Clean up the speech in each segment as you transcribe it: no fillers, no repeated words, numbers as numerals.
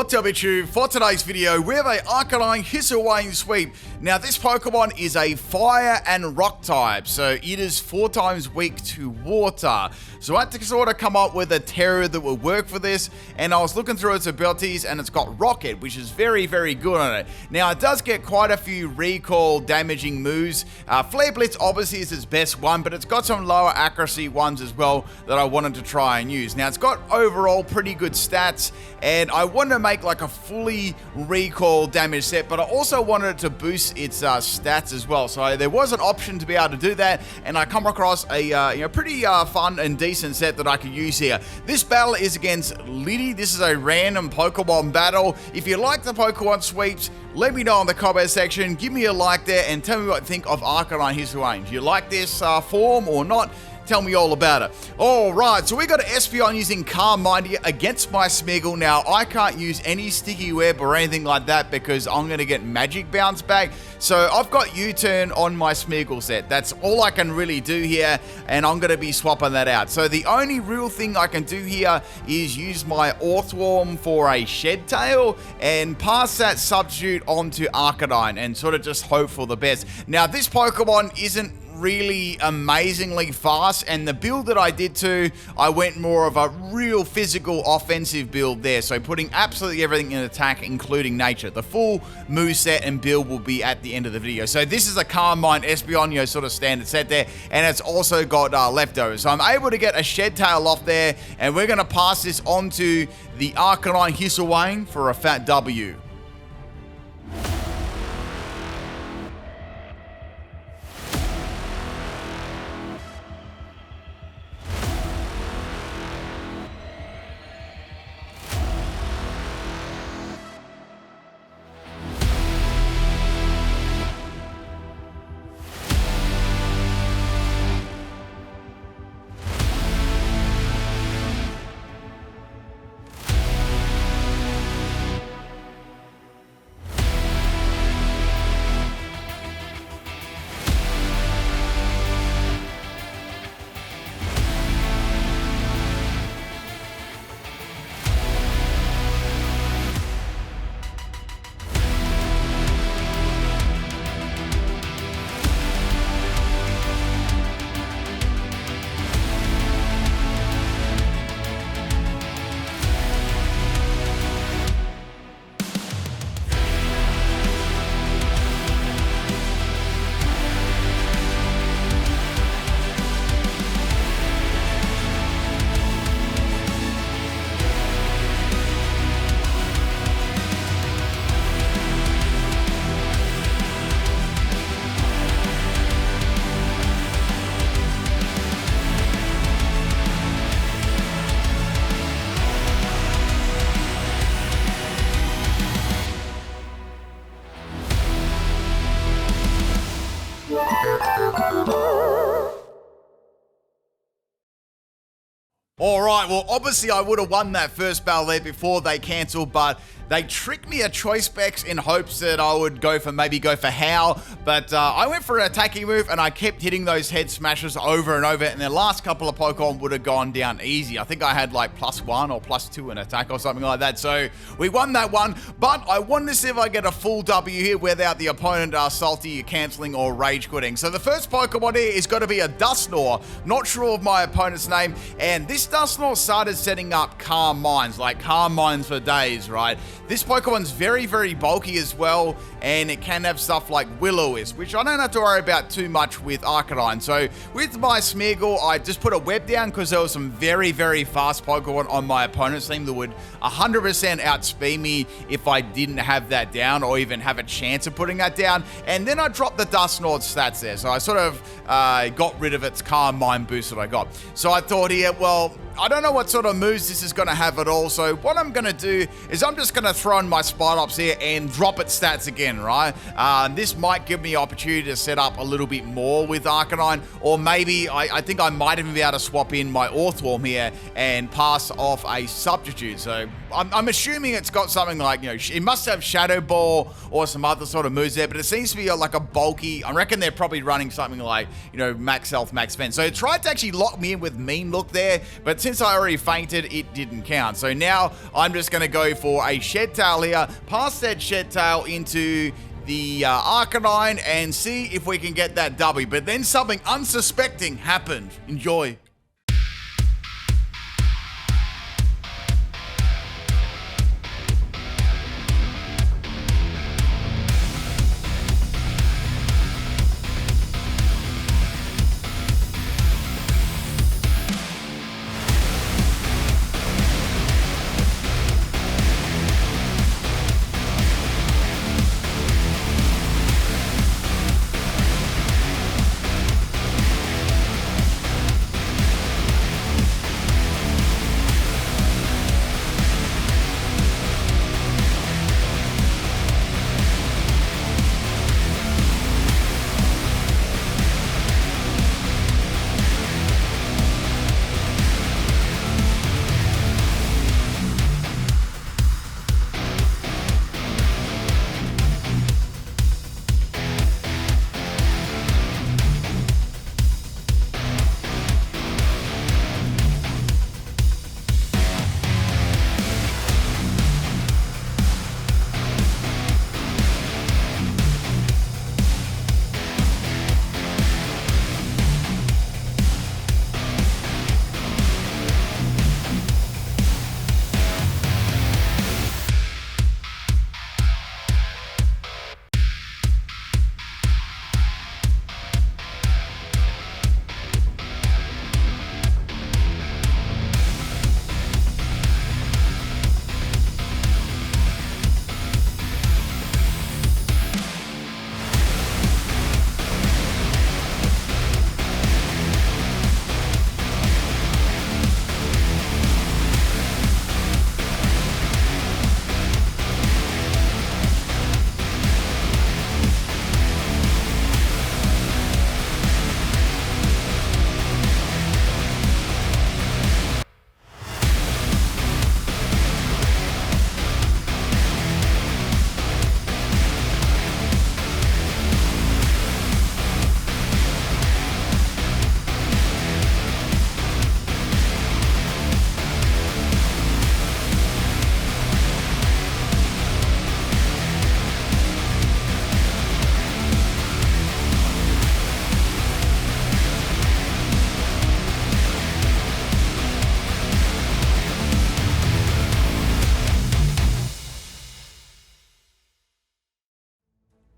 What's up YouTube? For today's video, we have a ARCANINE HISUIan sweep. Now this Pokemon is a fire and rock type, so it is 4 times weak to water. So I had to sort of come up with a terror that would work for this, and I was looking through its abilities and it's got Rocket, which is very, very good on it. Now it does get quite a few recall damaging moves. Flare Blitz obviously is its best one, but it's got some lower accuracy ones as well that I wanted to try and use. Now it's got overall pretty good stats, and I wanted to make like a fully recall damage set, but I also wanted it to boost its stats as well. So there was an option to be able to do that, and I come across a pretty fun and decent set that I could use here. This battle is against Liddy. This is a random Pokemon battle. If you like the Pokemon sweeps, let me know in the comment section. Give me a like there and tell me what you think of ARCANINE HISUIan. Do you like this form or not? Tell me all about it. Alright, so we got an Espeon using Calm Mind here against my Smeargle. Now, I can't use any Sticky Web or anything like that because I'm going to get Magic Bounce back. So I've got U-Turn on my Smeargle set. That's all I can really do here, and I'm going to be swapping that out. So the only real thing I can do here is use my Orthworm for a Shed Tail and pass that substitute onto Arcanine and sort of just hope for the best. Now, this Pokemon isn't really amazingly fast, and the build that I did too, I went more of a real physical offensive build there, so putting absolutely everything in attack including nature. The full moveset and build will be at the end of the video. So this is a Calm Mind Espeon, sort of standard set there, and it's also got leftovers, so I'm able to get a Shed Tail off there, and we're going to pass this on to the ARCANINE HISUIan for a fat W. Alright, well obviously I would have won that first battle there before they cancelled, but they tricked me at choice specs in hopes that I would maybe go for Howl, but I went for an attacking move and I kept hitting those head smashes over and over, and the last couple of Pokemon would have gone down easy. I think I had like +1 or +2 in attack or something like that, so we won that one, but I wanted to see if I get a full W here without the opponent salty, cancelling or rage quitting. So the first Pokemon here is going to be a Dusknoir, not sure of my opponent's name, and this Dusknoir started setting up Calm Minds, like Calm Minds for days, right? This Pokemon's very, very bulky as well, and it can have stuff like Will-O-Wisp, which I don't have to worry about too much with Arcanine. So with my Smeargle, I just put a web down because there was some very, very fast Pokemon on my opponent's team that would 100% outspeed me if I didn't have that down or even have a chance of putting that down. And then I dropped the Dusknoir stats there, so I sort of got rid of its Calm Mind boost that I got. So I thought here, well, I don't know what sort of moves this is going to have at all, so what I'm going to do is I'm just going to throw in my Spidops here and drop its stats again, right? This might give me an opportunity to set up a little bit more with Arcanine, or maybe I think I might even be able to swap in my Orthworm here and pass off a substitute. So I'm assuming it's got something like, it must have Shadow Ball or some other sort of moves there, but it seems to be like a bulky, I reckon they're probably running something like, max health, max defense. So it tried to actually lock me in with Mean Look there, but since I already fainted, it didn't count. So now I'm just going to go for a Shed Tail here, pass that Shed Tail into the Arcanine and see if we can get that W. But then something unsuspecting happened. Enjoy.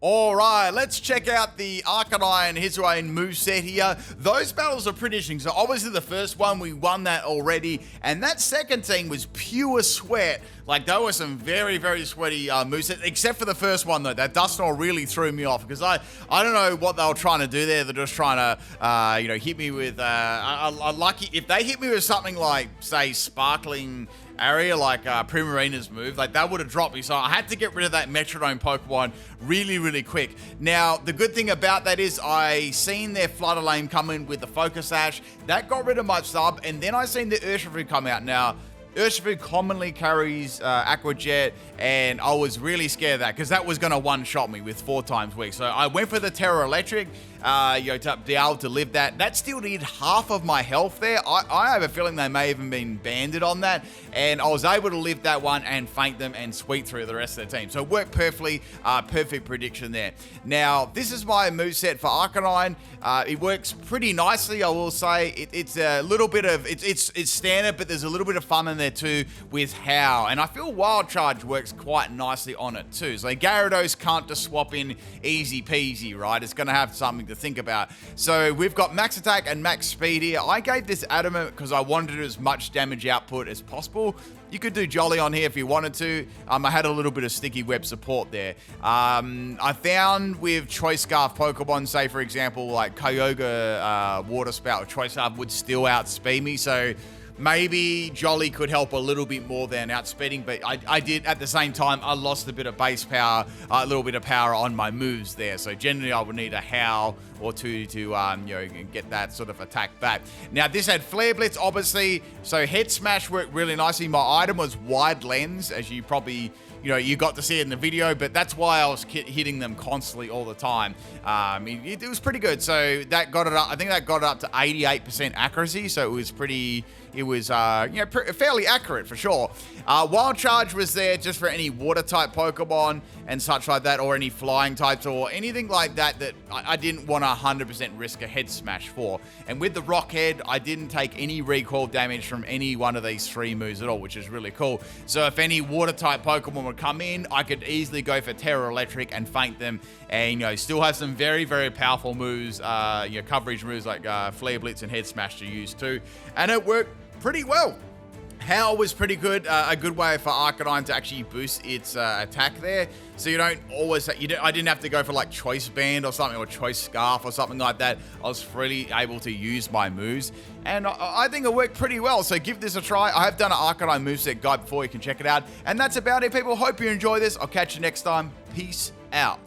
Alright, let's check out the ARCANINE HISUIan moveset here. Those battles are pretty interesting. So obviously the first one, we won that already. And that second team was pure sweat. Like, there were some very, very sweaty movesets. Except for the first one, though. That Dusknoir really threw me off. Because I don't know what they were trying to do there. They're just trying to, hit me with... if they hit me with something like, say, Sparkling area, like Primarina's move, like that would have dropped me. So I had to get rid of that Metrodome Pokemon really, really quick. Now, the good thing about that is I seen their Flutterlane come in with the Focus Sash. That got rid of my sub, and then I seen the Urshifu come out. Now, Urshifu commonly carries Aqua Jet, and I was really scared of that because that was going to one-shot me with 4 times weak. So I went for the Terra Electric, to be able to live that. That still did half of my health there. I have a feeling they may have even been banded on that, and I was able to live that one and feint them and sweep through the rest of the team. So it worked perfectly, perfect prediction there. Now, this is my moveset for Arcanine. It works pretty nicely, I will say. It's a little bit of, it's standard, but there's a little bit of fun in there too with how. And I feel Wild Charge works quite nicely on it too. So Gyarados can't just swap in easy peasy, right? It's going to have something to think about. So we've got max attack and max speed here. I gave this Adamant because I wanted as much damage output as possible. You could do Jolly on here if you wanted to. I had a little bit of sticky web support there. I found with Choice Scarf Pokemon, say for example, like Kyogre Water Spout or Choice Scarf would still outspeed me. So Maybe Jolly could help a little bit more than outspeeding, but I did, at the same time, I lost a bit of base power, a little bit of power on my moves there. So generally I would need a Howl or two to, you know, get that sort of attack back. Now this had Flare Blitz, obviously, so Head Smash worked really nicely. My item was Wide Lens, as you probably, you know, you got to see it in the video, but that's why I was hitting them constantly all the time. It was pretty good. So that got it up, I think that got it up to 88% accuracy. So it was pretty, it was, you know, fairly accurate for sure. Wild Charge was there just for any water type Pokemon and such like that, or any flying types or anything like that that I didn't want to 100% risk a Head Smash for. And with the Rock Head, I didn't take any recoil damage from any one of these 3 moves at all, which is really cool. So if any water type Pokemon would come in, I could easily go for Terra Electric and feint them, and, you know, still have some very, very powerful moves, you know, coverage moves like Flare Blitz and Head Smash to use too. And it worked pretty well. Howl was pretty good, a good way for Arcanine to actually boost its attack there. So you don't always, I didn't have to go for like Choice Band or something, or Choice Scarf or something like that. I was freely able to use my moves, and I think it worked pretty well. So give this a try. I have done an Arcanine moveset guide before, you can check it out. And that's about it, people. Hope you enjoy this. I'll catch you next time. Peace out.